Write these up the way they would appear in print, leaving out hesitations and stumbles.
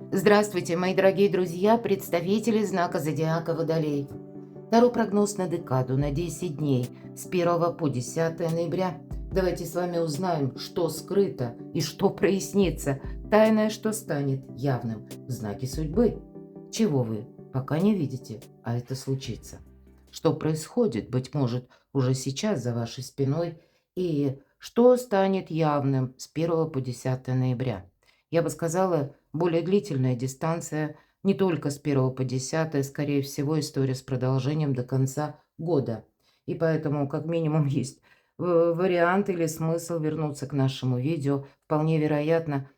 Здравствуйте, мои дорогие друзья, представители знака зодиака Водолей. Таро прогноз на декаду на 10 дней с 1 по 10 ноября. Давайте с вами узнаем, что скрыто и что прояснится, тайное, что станет явным в знаке судьбы. Чего вы пока не видите, а это случится. Что происходит, быть может, уже сейчас за вашей спиной, и что станет явным с 1 по 10 ноября. Я бы сказала, более длительная дистанция, не только с 1 по 10, скорее всего, история с продолжением до конца года. И поэтому, как минимум, есть вариант или смысл вернуться к нашему видео. Вполне вероятно,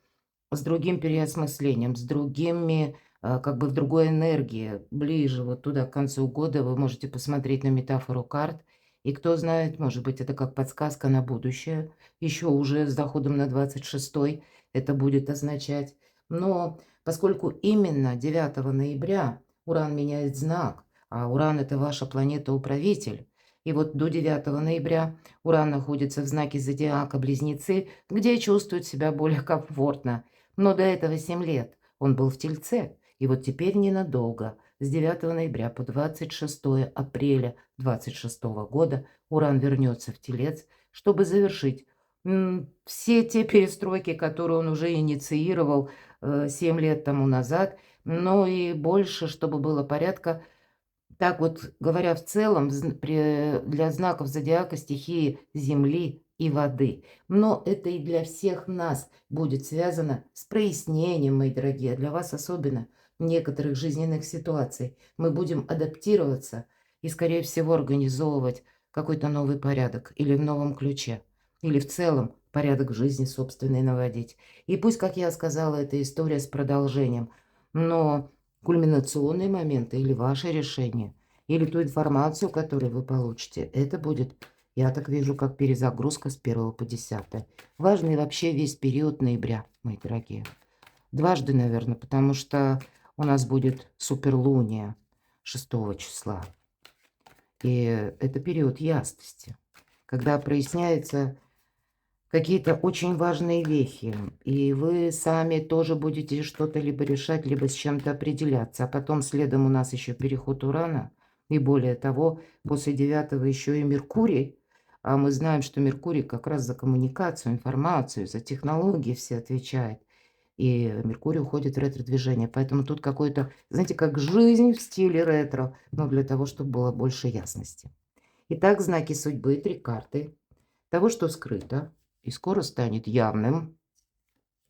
с другим переосмыслением, с другими, как бы в другой энергии, ближе вот туда, к концу года, вы можете посмотреть на метафору карт. И кто знает, может быть, это как подсказка на будущее, еще уже с заходом на 26-й это будет означать. Но поскольку именно 9 ноября Уран меняет знак, а Уран – это ваша планета-управитель, и вот до 9 ноября Уран находится в знаке зодиака Близнецы, где чувствует себя более комфортно. Но до этого 7 лет он был в Тельце, и вот теперь ненадолго, с 9 ноября по 26 апреля 26 года Уран вернется в Телец, чтобы завершить все те перестройки, которые он уже инициировал 7 лет тому назад, но и больше, чтобы было порядка. Так вот, говоря в целом, для знаков зодиака стихии Земли и воды. Но это и для всех нас будет связано с прояснением, мои дорогие, а для вас особенно некоторых жизненных ситуаций. Мы будем адаптироваться и, скорее всего, организовывать какой-то новый порядок или в новом ключе, или в целом порядок в жизни собственной наводить. И пусть, как я сказала, это история с продолжением, но кульминационные моменты или ваше решение, или ту информацию, которую вы получите, это будет, я так вижу, как перезагрузка с 1 по 10. Важный вообще весь период ноября, мои дорогие. Дважды, наверное, потому что у нас будет суперлуния 6 числа. И это период ясности, когда проясняется какие-то очень важные вехи, и вы сами тоже будете что-то либо решать, либо с чем-то определяться. А потом следом у нас еще переход Урана, и более того, после 9 еще и Меркурий. А мы знаем, что Меркурий как раз за коммуникацию, информацию, за технологии все отвечает. И Меркурий уходит в ретро-движение. Поэтому тут какой-то, знаете, как жизнь в стиле ретро, но для того, чтобы было больше ясности. Итак, знаки судьбы, 3 карты того, что скрыто и скоро станет явным,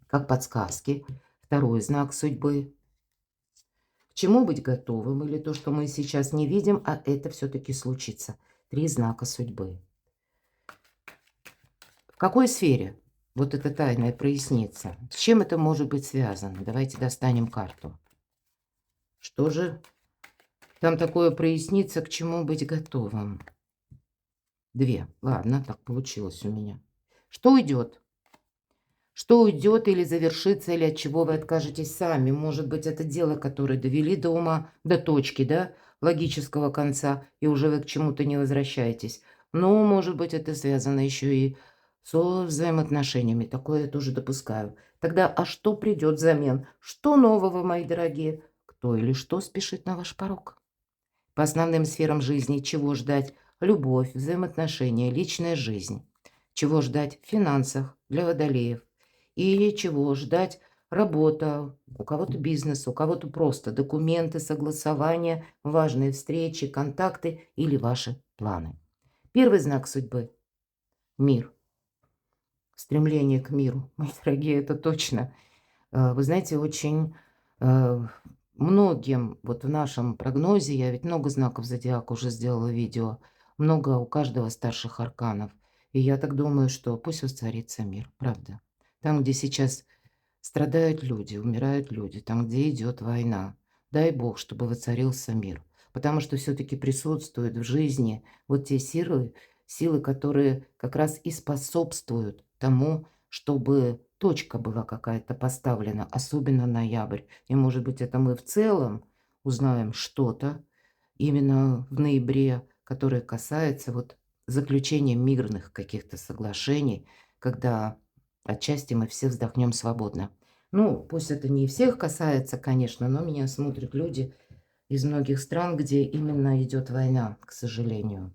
как подсказки. Второй знак судьбы. К чему быть готовым, или то, что мы сейчас не видим, а это все-таки случится. 3 знака судьбы. В какой сфере вот это тайное прояснится? С чем это может быть связано? Давайте достанем карту. Что же там такое прояснится, к чему быть готовым? 2. Ладно, так получилось у меня. Что уйдет? Что уйдет или завершится, или от чего вы откажетесь сами? Может быть, это дело, которое довели до ума, до точки, да, логического конца, и уже вы к чему-то не возвращаетесь. Но, может быть, это связано еще и со взаимоотношениями. Такое я тоже допускаю. Тогда, а что придет взамен? Что нового, мои дорогие? Кто или что спешит на ваш порог? По основным сферам жизни чего ждать? Любовь, взаимоотношения, личная жизнь. Чего ждать в финансах для водолеев? И чего ждать? Работа, у кого-то бизнес, у кого-то просто документы, согласования, важные встречи, контакты или ваши планы. Первый знак судьбы – мир. Стремление к миру, мои дорогие, это точно. Вы знаете, очень многим вот в нашем прогнозе, я ведь много знаков зодиака уже сделала видео, много у каждого старших арканов. И я так думаю, что пусть воцарится мир, правда. Там, где сейчас страдают люди, умирают люди, там, где идет война. Дай Бог, чтобы воцарился мир. Потому что все-таки присутствуют в жизни вот те силы, которые как раз и способствуют тому, чтобы точка была какая-то поставлена, особенно ноябрь. И, может быть, это мы в целом узнаем что-то именно в ноябре, которое касается вот заключения мирных каких-то соглашений, когда отчасти мы все вздохнем свободно. Ну, пусть это не всех касается, конечно, но меня смотрят люди из многих стран, где именно идет война, к сожалению.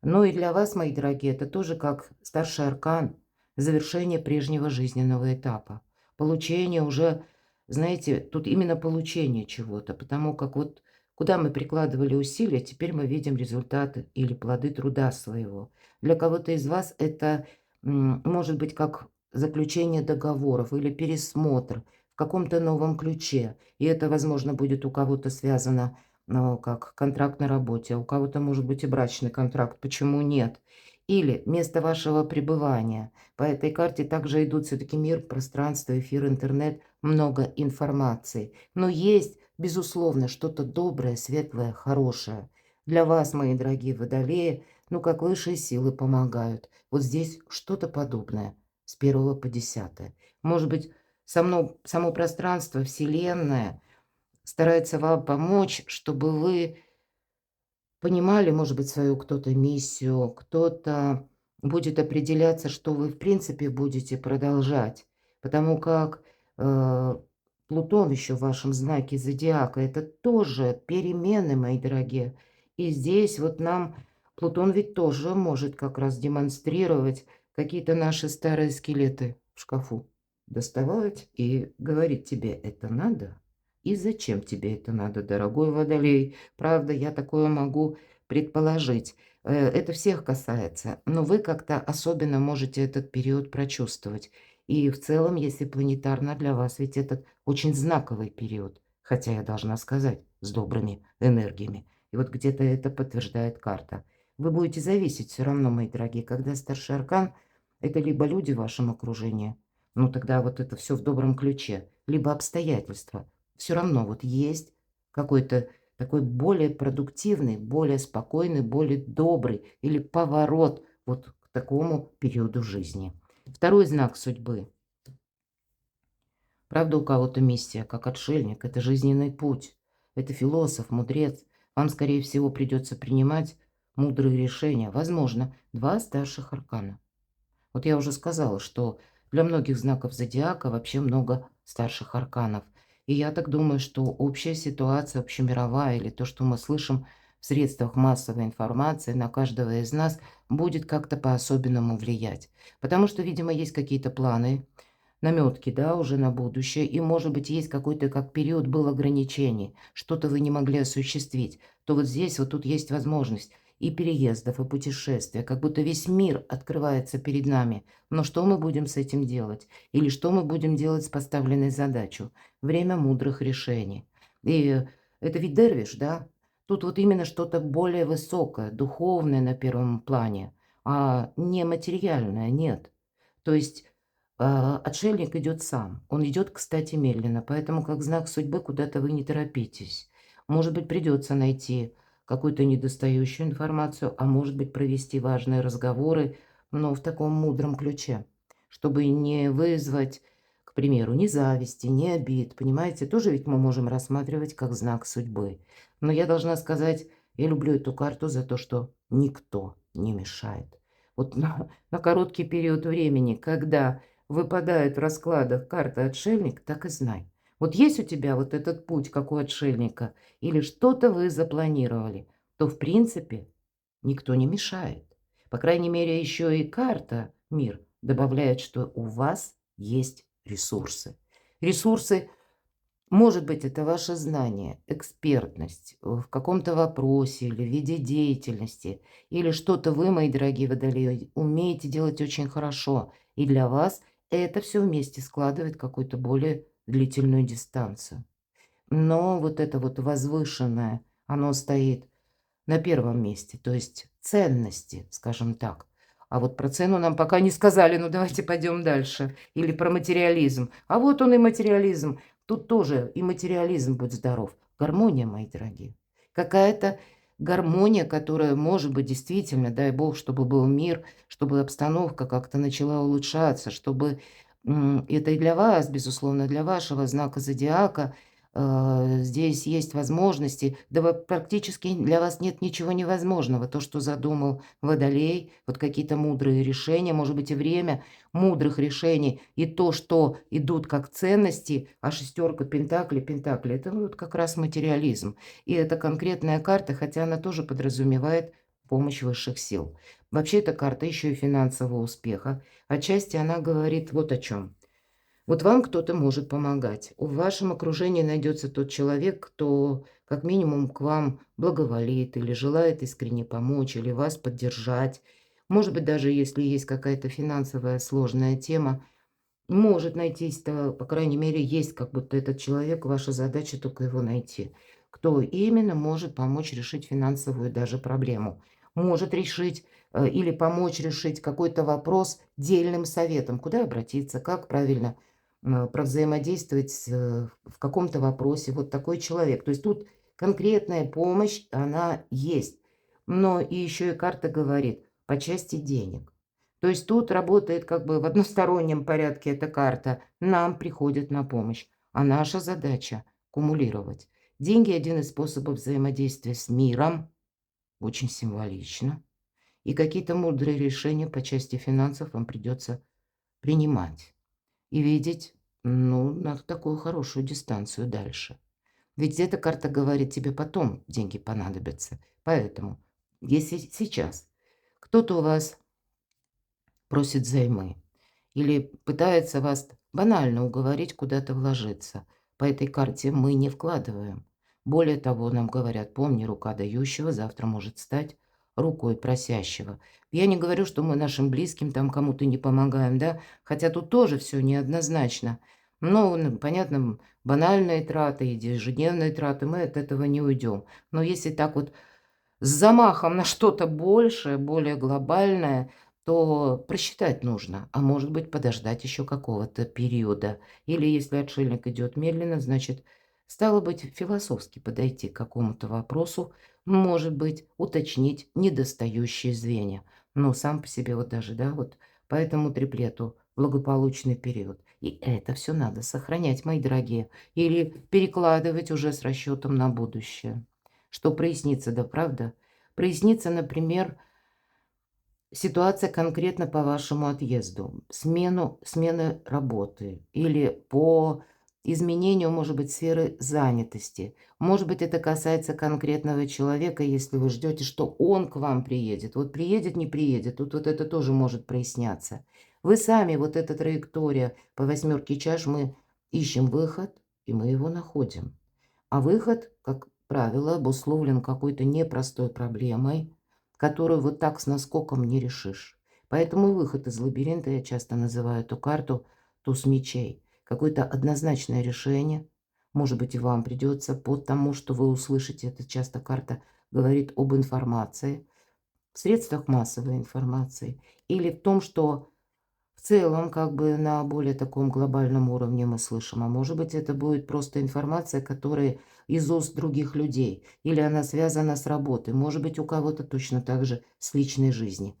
Ну и для вас, мои дорогие, это тоже как старший аркан, завершение прежнего жизненного этапа. Получение уже, знаете, тут именно получение чего-то, потому как вот куда мы прикладывали усилия, теперь мы видим результаты или плоды труда своего. Для кого-то из вас это может быть как заключение договоров или пересмотр в каком-то новом ключе. И это, возможно, будет у кого-то связано как контракт на работе, а у кого-то может быть и брачный контракт, почему нет? Или место вашего пребывания. По этой карте также идут все-таки мир, пространство, эфир, интернет, много информации. Но есть, безусловно, что-то доброе, светлое, хорошее. Для вас, мои дорогие водолеи, ну как высшие силы помогают. Вот здесь что-то подобное с 1 по 10. Может быть, само пространство, Вселенная старается вам помочь, чтобы вы понимали, может быть, свою кто-то миссию, кто-то будет определяться, что вы в принципе будете продолжать. Потому как Плутон еще в вашем знаке зодиака– это тоже перемены, мои дорогие. И здесь вот нам Плутон ведь тоже может как раз демонстрировать какие-то наши старые скелеты в шкафу. Доставать и говорить тебе это надо? И зачем тебе это надо, дорогой водолей? Правда, я такое могу предположить. Это всех касается, но вы как-то особенно можете этот период прочувствовать. И в целом, если планетарно для вас, ведь этот очень знаковый период, хотя я должна сказать, с добрыми энергиями. И вот где-то это подтверждает карта. Вы будете зависеть все равно, мои дорогие, когда старший аркан– это либо люди в вашем окружении, ну тогда вот это все в добром ключе, либо обстоятельства. Все равно вот есть какой-то такой более продуктивный, более спокойный, более добрый или поворот вот к такому периоду жизни. Второй знак судьбы. Правда, у кого-то миссия, как отшельник, это жизненный путь. Это философ, мудрец. Вам, скорее всего, придется принимать мудрые решения. Возможно, два старших аркана. Вот я уже сказала, что для многих знаков зодиака вообще много старших арканов. И я так думаю, что общая ситуация, общемировая, или то, что мы слышим в средствах массовой информации на каждого из нас, будет как-то по-особенному влиять. Потому что, видимо, есть какие-то планы, наметки, да, уже на будущее, и, может быть, есть какой-то, как период был ограничений, что-то вы не могли осуществить, то вот здесь вот тут есть возможность и переездов, и путешествия, как будто весь мир открывается перед нами. Но что мы будем с этим делать? Или что мы будем делать с поставленной задачей? Время мудрых решений. И это ведь дервиш, да? Тут вот именно что-то более высокое, духовное на первом плане, а не материальное, нет. То есть отшельник идет сам. Он идет, кстати, медленно, поэтому как знак судьбы куда-то вы не торопитесь. Может быть, придется найти какую-то недостающую информацию, а может быть, провести важные разговоры, но в таком мудром ключе, чтобы не вызвать, к примеру, ни зависти, ни обид. Понимаете, тоже ведь мы можем рассматривать как знак судьбы. Но я должна сказать, я люблю эту карту за то, что никто не мешает. Вот на короткий период времени, когда выпадает в раскладах карта отшельник, так и знай. Вот есть у тебя вот этот путь, как у отшельника, или что-то вы запланировали, то, в принципе, никто не мешает. По крайней мере, еще и карта «Мир» добавляет, что у вас есть ресурсы. Ресурсы, может быть, это ваше знание, экспертность в каком-то вопросе или в виде деятельности, или что-то вы, мои дорогие водолеи, умеете делать очень хорошо, и для вас это все вместе складывает какую-то более длительную дистанцию. Но вот это вот возвышенное, оно стоит на первом месте, то есть ценности, скажем так. А вот про цену нам пока не сказали, ну давайте пойдем дальше. Или про материализм. А вот он и материализм. Тут тоже и материализм, будь здоров. Гармония, мои дорогие. Какая-то гармония, которая, может быть, действительно, дай бог, чтобы был мир, чтобы обстановка как-то начала улучшаться, чтобы это и для вас, безусловно, для вашего знака зодиака Здесь есть возможности, да практически для вас нет ничего невозможного. То, что задумал Водолей, вот какие-то мудрые решения, может быть, и время мудрых решений, и то, что идут как ценности, а шестерка Пентакли, это вот как раз материализм. И это конкретная карта, хотя она тоже подразумевает помощь высших сил. Вообще эта карта еще и финансового успеха. Отчасти она говорит вот о чем. Вот вам кто-то может помогать. В вашем окружении найдется тот человек, кто как минимум к вам благоволит или желает искренне помочь, или вас поддержать. Может быть, даже если есть какая-то финансовая сложная тема, может найтись, по крайней мере, есть как будто этот человек, ваша задача только его найти. Кто именно может помочь решить финансовую даже проблему. Может решить или помочь решить какой-то вопрос дельным советом. Куда обратиться, как правильно провзаимодействовать в каком-то вопросе. Вот такой человек. То есть тут конкретная помощь, она есть. Но и еще и карта говорит по части денег. То есть тут работает как бы в одностороннем порядке эта карта. Нам приходит на помощь. А наша задача – кумулировать. Деньги – один из способов взаимодействия с миром. Очень символично. И какие-то мудрые решения по части финансов вам придется принимать. И видеть, ну, на такую хорошую дистанцию дальше. Ведь эта карта говорит, тебе потом деньги понадобятся. Поэтому, если сейчас кто-то у вас просит взаймы или пытается вас банально уговорить куда-то вложиться, по этой карте мы не вкладываем. Более того, нам говорят, помни, рука дающего завтра может стать рукой просящего. Я не говорю, что мы нашим близким там кому-то не помогаем, да, хотя тут тоже все неоднозначно. Но, понятно, банальные траты, ежедневные траты, мы от этого не уйдем. Но если так вот с замахом на что-то большее, более глобальное, то просчитать нужно, а может быть подождать еще какого-то периода. Или если отшельник идет медленно, значит, стало быть, философски подойти к какому-то вопросу, может быть, уточнить недостающие звенья. Но сам по себе вот даже, да, вот по этому триплету благополучный период. И это все надо сохранять, мои дорогие, или перекладывать уже с расчетом на будущее. Что прояснится, да правда? Прояснится, например, ситуация конкретно по вашему отъезду, смены работы или по изменению, может быть, сферы занятости. Может быть, это касается конкретного человека, если вы ждете, что он к вам приедет. Вот приедет, не приедет, тут вот это тоже может проясняться. Вы сами, вот эта траектория по восьмерке чаш, мы ищем выход, и мы его находим. А выход, как правило, обусловлен какой-то непростой проблемой, которую вот так с наскоком не решишь. Поэтому выход из лабиринта я часто называю эту карту туз мечей. Какое-то однозначное решение. Может быть, и вам придется по тому, что вы услышите. Это часто карта говорит об информации, в средствах массовой информации. Или в том, что в целом, как бы на более таком глобальном уровне мы слышим. А может быть, это будет просто информация, которая из уст других людей. Или она связана с работой. Может быть, у кого-то точно так же с личной жизнью.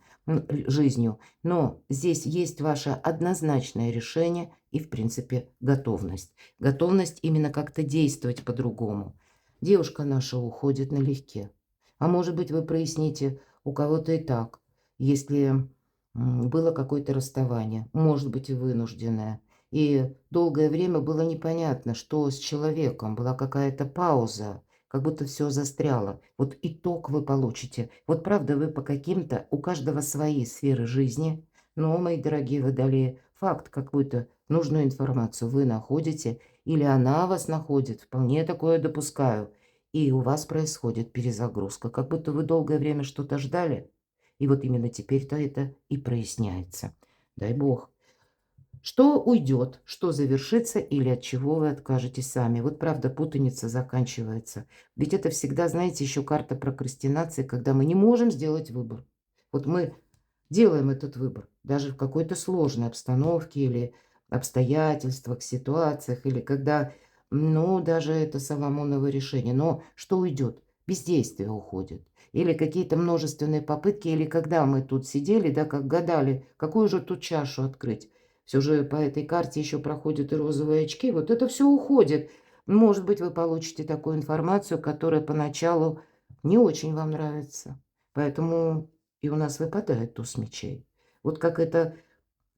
Но здесь есть ваше однозначное решение и, в принципе, готовность. Готовность именно как-то действовать по-другому. Девушка наша уходит налегке. А может быть, вы проясните у кого-то и так. Если было какое-то расставание, может быть, и вынужденное. И долгое время было непонятно, что с человеком. Была какая-то пауза, как будто все застряло. Вот итог вы получите. Вот правда, вы по каким-то, у каждого свои сферы жизни. Но, мои дорогие водолеи, факт какую-то нужную информацию вы находите, или она вас находит, вполне такое допускаю. И у вас происходит перезагрузка, как будто вы долгое время что-то ждали, и вот именно теперь-то это и проясняется. Дай бог. Что уйдет, что завершится или от чего вы откажетесь сами. Вот правда, путаница заканчивается. Ведь это всегда, знаете, еще карта прокрастинации, когда мы не можем сделать выбор. Вот мы делаем этот выбор, даже в какой-то сложной обстановке или обстоятельствах, ситуациях, или когда, ну, даже это Соломоново решение. Но что уйдет? Бездействие уходит. Или какие-то множественные попытки, или когда мы тут сидели, да, как гадали, какую же тут чашу открыть. Все же по этой карте еще проходят и розовые очки. Вот это все уходит. Может быть, вы получите такую информацию, которая поначалу не очень вам нравится. Поэтому и у нас выпадает туз мечей. Вот как это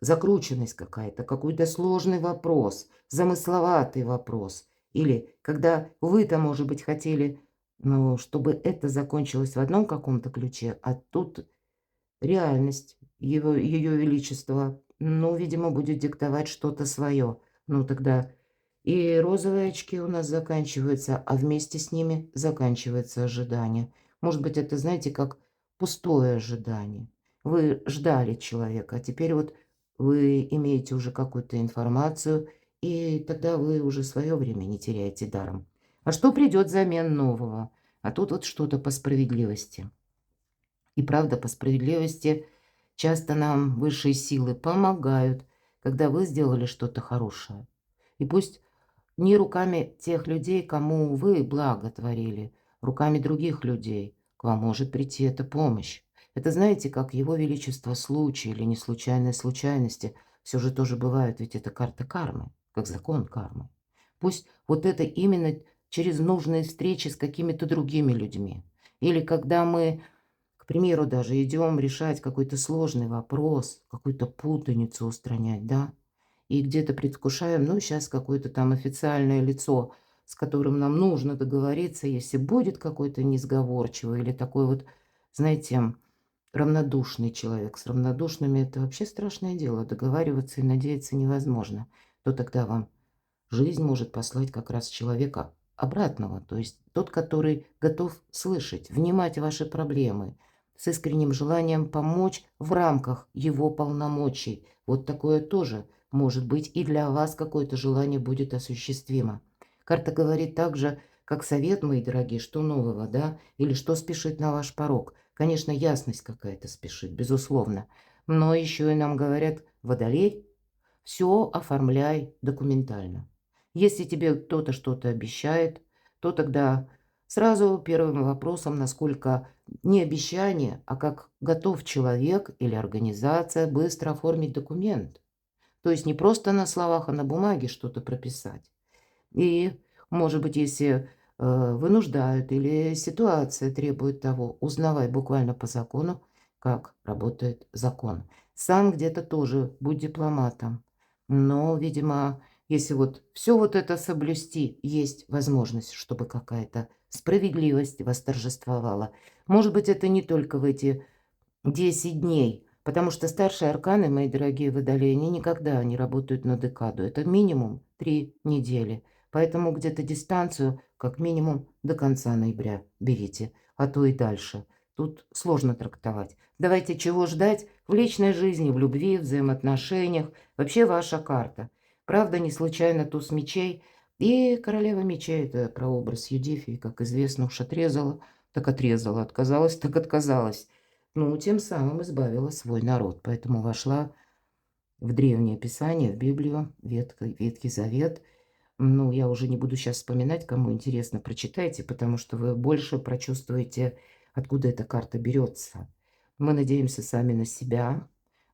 закрученность какая-то, какой-то сложный вопрос, замысловатый вопрос. Или когда вы-то, может быть, хотели, ну, чтобы это закончилось в одном каком-то ключе, а тут реальность Ее Величества, ну, видимо, будет диктовать что-то свое. Ну, тогда и розовые очки у нас заканчиваются, а вместе с ними заканчивается ожидание. Может быть, это, знаете, как пустое ожидание. Вы ждали человека, а теперь вот вы имеете уже какую-то информацию, и тогда вы уже свое время не теряете даром. А что придет взамен нового? А тут вот что-то по справедливости. И правда, по справедливости часто нам высшие силы помогают, когда вы сделали что-то хорошее. И пусть не руками тех людей, кому вы благо творили, руками других людей к вам может прийти эта помощь. Это знаете, как Его Величество случай или не случайные случайности. Все же тоже бывают, ведь это карта кармы, как закон кармы. Пусть вот это именно через нужные встречи с какими-то другими людьми. Или когда мы, к примеру, даже идем решать какой-то сложный вопрос, какую-то путаницу устранять, да, и где-то предвкушаем, ну, сейчас какое-то там официальное лицо, с которым нам нужно договориться, если будет какой-то несговорчивый или такой вот, знаете, равнодушный человек. С равнодушными это вообще страшное дело. Договариваться и надеяться невозможно. То тогда вам жизнь может послать как раз человека обратного, то есть тот, который готов слышать, внимать ваши проблемы, с искренним желанием помочь в рамках его полномочий. Вот такое тоже может быть, и для вас какое-то желание будет осуществимо. Карта говорит также, как совет, мои дорогие, что нового, да, или что спешит на ваш порог. Конечно, ясность какая-то спешит, безусловно, но еще и нам говорят, водолей, все оформляй документально. Если тебе кто-то что-то обещает, то тогда сразу первым вопросом, насколько не обещание, а как готов человек или организация быстро оформить документ. То есть не просто на словах, а на бумаге что-то прописать. И, может быть, если вынуждают или ситуация требует того, узнавай буквально по закону, как работает закон. Сам где-то тоже будь дипломатом. Но, видимо, если вот все вот это соблюсти, есть возможность, чтобы какая-то справедливость восторжествовала. Может быть, это не только в эти 10 дней, потому что старшие арканы, мои дорогие водолеи, они никогда не работают на декаду. Это минимум 3 недели. Поэтому где-то дистанцию как минимум до конца ноября берите, а то и дальше. Тут сложно трактовать. Давайте чего ждать в личной жизни, в любви, в взаимоотношениях. Вообще ваша карта. Правда, не случайно туз мечей. И королева мечей – это прообраз Юдифии, как известно, уж отрезала, так отрезала, отказалась, так отказалась. Ну, тем самым избавила свой народ. Поэтому вошла в Древнее Писание, в Библию, Ветхий Завет. Ну, я уже не буду сейчас вспоминать, кому интересно, прочитайте, потому что вы больше прочувствуете, откуда эта карта берется. Мы надеемся сами на себя,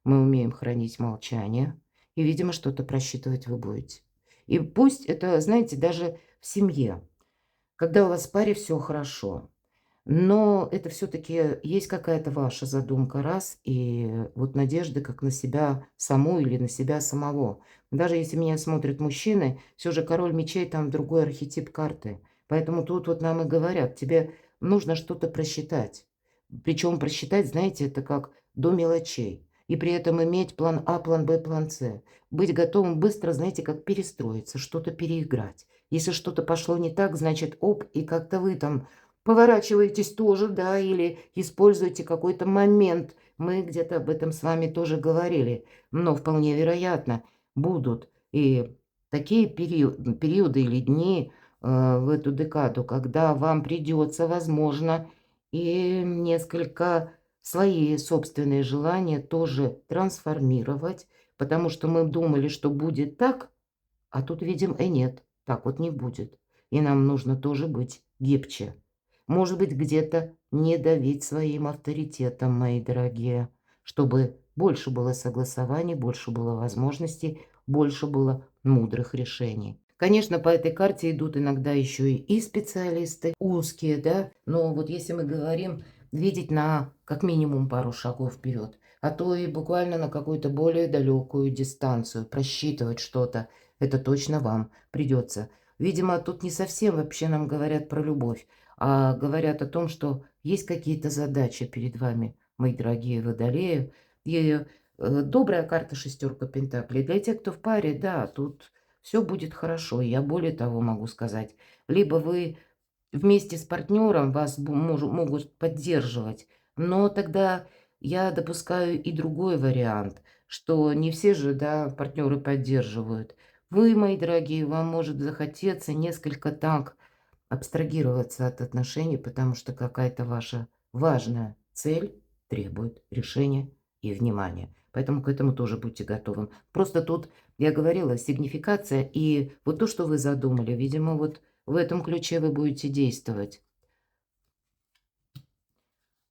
мы умеем хранить молчание, и, видимо, что-то просчитывать вы будете. И пусть это, знаете, даже в семье, когда у вас в паре все хорошо, но это все-таки есть какая-то ваша задумка, раз, и вот надежды как на себя саму или на себя самого. Даже если меня смотрят мужчины, все же король мечей там другой архетип карты. Поэтому тут вот нам и говорят, тебе нужно что-то просчитать. Причем просчитать, знаете, это как до мелочей. И при этом иметь план А, план Б, план С. Быть готовым быстро, знаете, как перестроиться, что-то переиграть. Если что-то пошло не так, значит, оп, и как-то вы там поворачиваетесь тоже, да, или используете какой-то момент. Мы где-то об этом с вами тоже говорили. Но вполне вероятно, будут и такие периоды или дни в эту декаду, когда вам придется, возможно, и несколько свои собственные желания тоже трансформировать, потому что мы думали, что будет так, а тут видим, нет, так вот не будет. И нам нужно тоже быть гибче. Может быть, где-то не давить своим авторитетом, мои дорогие, чтобы больше было согласований, больше было возможностей, больше было мудрых решений. Конечно, по этой карте идут иногда еще и специалисты узкие, да, но вот если мы говорим, видеть на как минимум пару шагов вперед, а то и буквально на какую-то более далекую дистанцию, просчитывать что-то, это точно вам придется. Видимо, тут не совсем вообще нам говорят про любовь, а говорят о том, что есть какие-то задачи перед вами, мои дорогие водолеи. И добрая карта шестерка пентаклей. Для тех, кто в паре, да, тут все будет хорошо. Я более того могу сказать. Либо вы вместе с партнером вас могут поддерживать, но тогда я допускаю и другой вариант, что не все же, да, партнеры поддерживают. Вы, мои дорогие, вам может захотеться несколько так абстрагироваться от отношений, потому что какая-то ваша важная цель требует решения и внимания. Поэтому к этому тоже будьте готовы. Просто тут, я говорила, сигнификация и вот то, что вы задумали, видимо, вот в этом ключе вы будете действовать.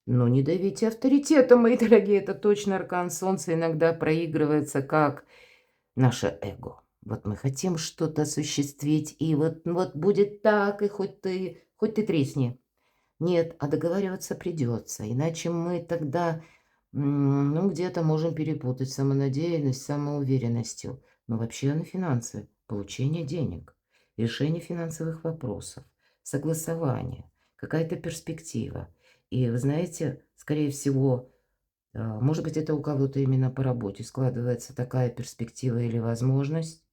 Но не давите авторитетом, мои дорогие, это точно аркан Солнца иногда проигрывается как наше эго. Вот мы хотим что-то осуществить, и вот будет так, и хоть ты тресни. Нет, а договариваться придется, иначе мы тогда, ну, где-то можем перепутать самонадеянность с самоуверенностью. Но вообще на финансы, получение денег, решение финансовых вопросов, согласование, какая-то перспектива. И вы знаете, скорее всего, может быть, это у кого-то именно по работе складывается такая перспектива или возможность,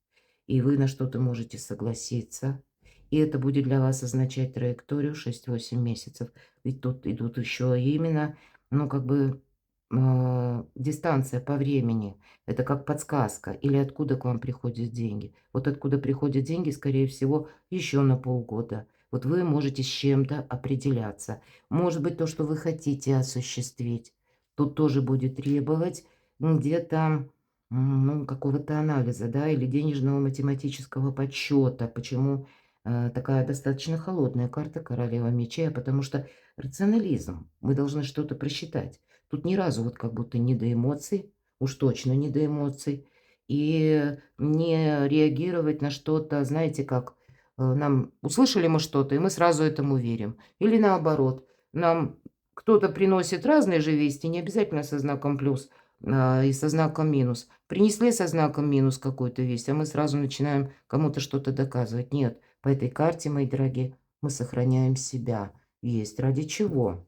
и вы на что-то можете согласиться. И это будет для вас означать траекторию 6-8 месяцев. Ведь тут идут еще именно, ну, как бы дистанция по времени. Это как подсказка. Или откуда к вам приходят деньги. Вот откуда приходят деньги, скорее всего, еще на полгода. Вот вы можете с чем-то определяться. Может быть, то, что вы хотите осуществить, тут тоже будет требовать где-то ну, какого-то анализа, да, или денежного математического подсчета. Почему такая достаточно холодная карта королева мечей? Потому что рационализм. Мы должны что-то просчитать. Тут ни разу вот как будто не до эмоций, уж точно не до эмоций. И не реагировать на что-то, знаете, как нам услышали мы что-то, и мы сразу этому верим. Или наоборот, нам кто-то приносит разные же вести, не обязательно со знаком плюс и со знаком минус. Принесли со знаком минус какую-то весть, а мы сразу начинаем кому-то что-то доказывать. Нет, по этой карте, мои дорогие, мы сохраняем себя. Есть ради чего?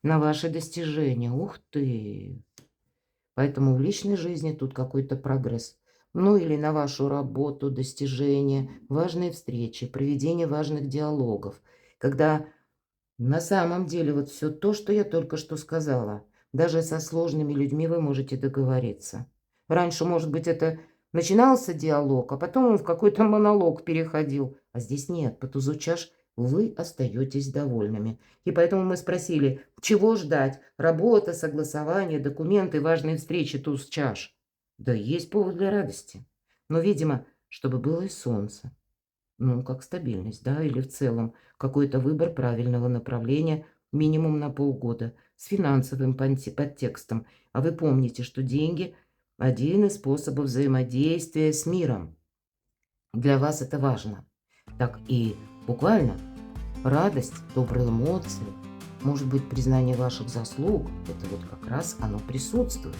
На ваши достижения. Ух ты! Поэтому в личной жизни тут какой-то прогресс. Ну или на вашу работу, достижения, важные встречи, проведение важных диалогов. Когда на самом деле вот все то, что я только что сказала, даже со сложными людьми вы можете договориться. Раньше, может быть, это начинался диалог, а потом он в какой-то монолог переходил. А здесь нет, по тузу чаш вы остаетесь довольными. И поэтому мы спросили, чего ждать? Работа, согласование, документы, важные встречи, туз чаш. Да есть повод для радости. Но, видимо, чтобы было и солнце. Ну, как стабильность, да, или в целом какой-то выбор правильного направления минимум на полгода с финансовым подтекстом. А вы помните, что деньги– один из способов взаимодействия с миром. Для вас это важно. Так и буквально радость, добрые эмоции, может быть, признание ваших заслуг, это вот как раз оно присутствует.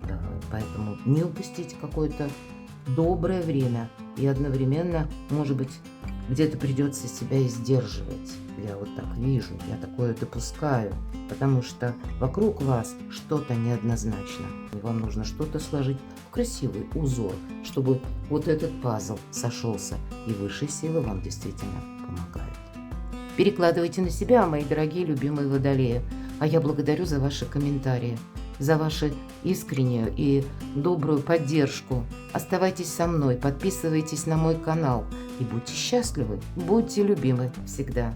Да, поэтому не упустите какое-то доброе время и одновременно, может быть, где-то придется себя и сдерживать. Я вот так вижу, я такое допускаю, потому что вокруг вас что-то неоднозначно. И вам нужно что-то сложить в красивый узор, чтобы вот этот пазл сошелся, и высшие силы вам действительно помогают. Перекладывайте на себя, мои дорогие любимые водолеи. А я благодарю за ваши комментарии, за вашу искреннюю и добрую поддержку. Оставайтесь со мной, подписывайтесь на мой канал и будьте счастливы, будьте любимы всегда.